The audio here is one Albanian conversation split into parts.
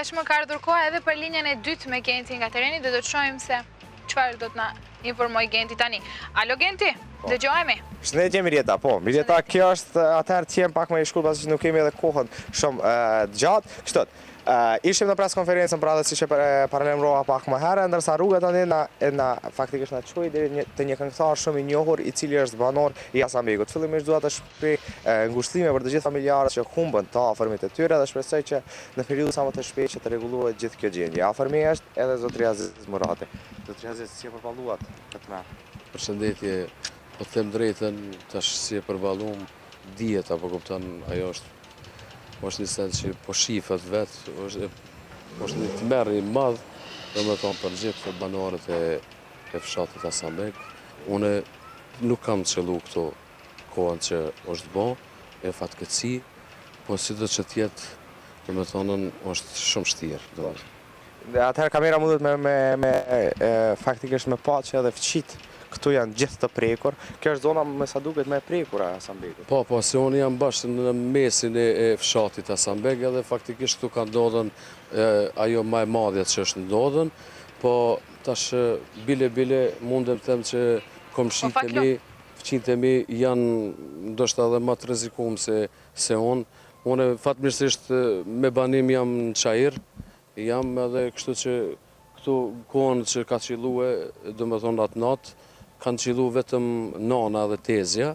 Tashmë ka ardhur koha edhe për linjën e dytë me Genti nga tereni dhe do të shohim se çfarë do të na informoj Genti tani. Alo Genti, dëgjohemi. Shëndetje Mirjeta, po. Mirjeta, kjo është atëherë të jem pak më i shkurt pasi që nuk kemi edhe kohën shumë gjatë. Kështu. Ishim në preskonferencën pra dhe si që paralajmërova pak më herë, ndërsa rruga tani na faktikisht na çoi deri te një këngëtar shumë i njohur i cili është banor i Hasanbegut. Fillimisht dua të shpreh ngushëllime për të gjithë familjarët që humbën të afërmit e tyre dhe shpresoj që në periudhë sa më të shpejtë që të rregullohet gjithë kjo gjendje. Afërmi është edhe zotëria Aziz Murati. Zotëria Aziz, si e përballuat këtë merr? Përshëndetje, po them drejtën, tash si e përballum dihet apo kupton, ajo është një sens që po shifet vetë, është një tmerr i madh, domethënë për gjithë banorët e fshatit Hasanbeg. Unë nuk kam qellu këto kohën që është bo, e fatkeqësi, po si do që tjetë, domethënë është shumë vështirë. Atëherë kamera mundet me faktikisht me paçë edhe fqit. Këtu janë gjithë të prekur. Kjo është zona me sa duket më e prekur e Hasanbegut. Po, se unë jam bashkë në mesin e fshatit Hasanbeg edhe faktikisht këtu ka ndodhen ajo më e madhja që është ndodhen, po tash bile mundem të them që komshit e mi, fqinjtë e mi janë ndoshta edhe më të rrezikuar se unë. Unë fatmirësisht me banim jam në Çajir, jam edhe kështu që këtu kohën që ka qillue, domethënë atë natë, kanë qillu vetëm nana dhe tezja,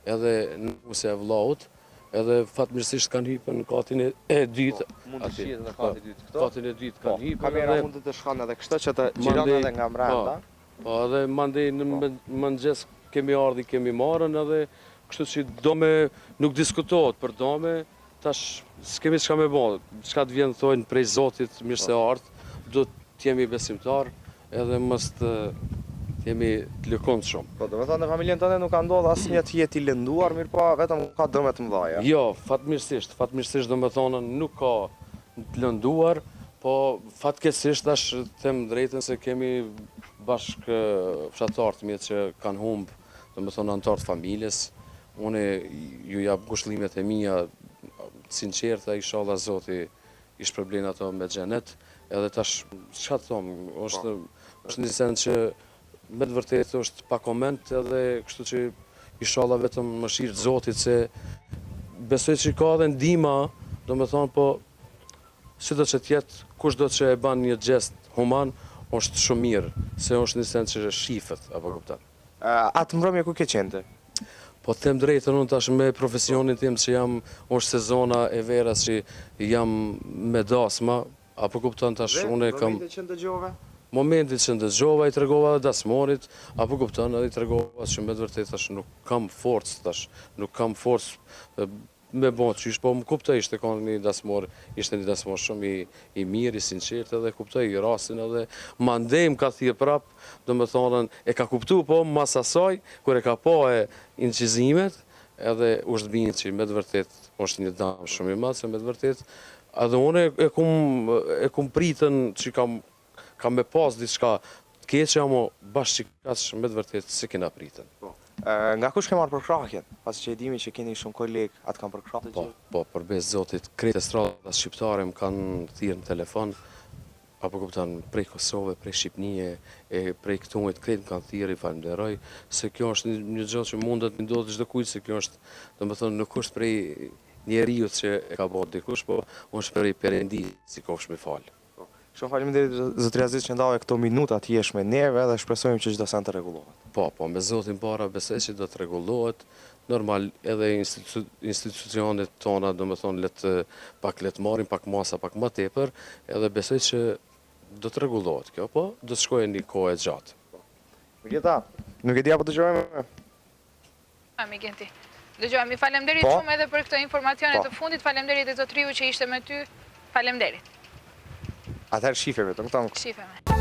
edhe nuse e vllaut, edhe fatmirësisht kanë hipën në katin e dytë. Mund të shihet edhe kati i dytë këto. Katin e dytë kanë hipën. Kamera mund të shkon edhe kështu që të gjiron edhe nga brenda. Po, edhe mandej në mëngjes kemi ardhi, kemi marrën edhe kështu që dome nuk diskutohet për dome, tash s'kemi çka me bë. Çka të vjen thonë prej Zotit, mirë se ardh, do të jemi besimtar, edhe mos të jemi të lëkondë shumë. Po, do me thonë në familjen tënde nuk ka ndodhur asnjë të jetë i lënduar, mirë po vetëm ka dëme të mëdha. Jo, fatmirësisht do me thonë nuk ka të lënduar, po fatkeqësisht tash them drejtën se kemi bashkë fshatar të mjetë që kanë humbë, do me thonë anëtar të familjes. Unë ju jap ngushëllimet e mia sinqerta, inshallah Zoti i shpërblen ato me xhenet, edhe tash çka të them, është një sens që me të vërtetë është pa koment edhe kështu që inshallah vetëm mëshirë Zotit se besoj që ka edhe ndihma, domethënë po si do që tjetë, kush do që e ban një gest human, është shumë mirë, se është një sens që shifet, apo kupton. Atë mbrëmje ku ke qenë? Po them drejtën unë tash me profesionin tim që është sezona e verës që jam me dasma, apo kupton tash unë kam momentit që ndëgjova i tregova dhe dasmorit, apo kupton edhe i tregova që me të vërtetë tash nuk kam forcë me bon qysh, po më kuptoj ishte një dasmor shumë i mirë, i sinqert edhe kuptoj i rastin edhe mandej më ka thirrë prap, do me thonë e ka kuptu po mas asaj, kur e ka po e incizimet, edhe është binë që me të vërtetë është një dam shumë i madh, se me të vërtetë edhe unë e kum pritën që kam me pas diçka të keqe, ama bashkë që me të vërtetë se kena pritën. Nga kush ke marrë përkrahjen? Pasi që e dimi që keni shumë kolegë, atë kanë përkrahur? Po, përbes Zotit, krejt e stradës shqiptare më kanë thirrë në telefon, apo kupton prej Kosovë, prej Shqipënie, prej këtu krejt më kanë thirrë, i falenderoj, se kjo është një gjë që mundet të ndodhë çdo kujt, se kjo është, domethënë nuk është prej njeriu që e ka bërë dikush, po është prej Perëndis, si kosh me fal. Shumë faleminderit zotëria Aziz që ndave këto minuta të jesh me neve dhe shpresojmë që çdo send të rregullohet. Po, me Zotin para besoj që do të rregullohet. Normal edhe institucionet tona, domethënë le të marrin pak masa, pak më tepër, edhe besoj që do të rregullohet kjo, po do të shkojë një kohë e gjatë. Mirjeta, nuk e di apo dëgjojmë? Genti. Dëgjojmë, faleminderit shumë edhe për këto informacione të fundit, faleminderit e zotriu që ishte me ty, faleminderit. Atëherë shifemi, të këtam. Shifemi.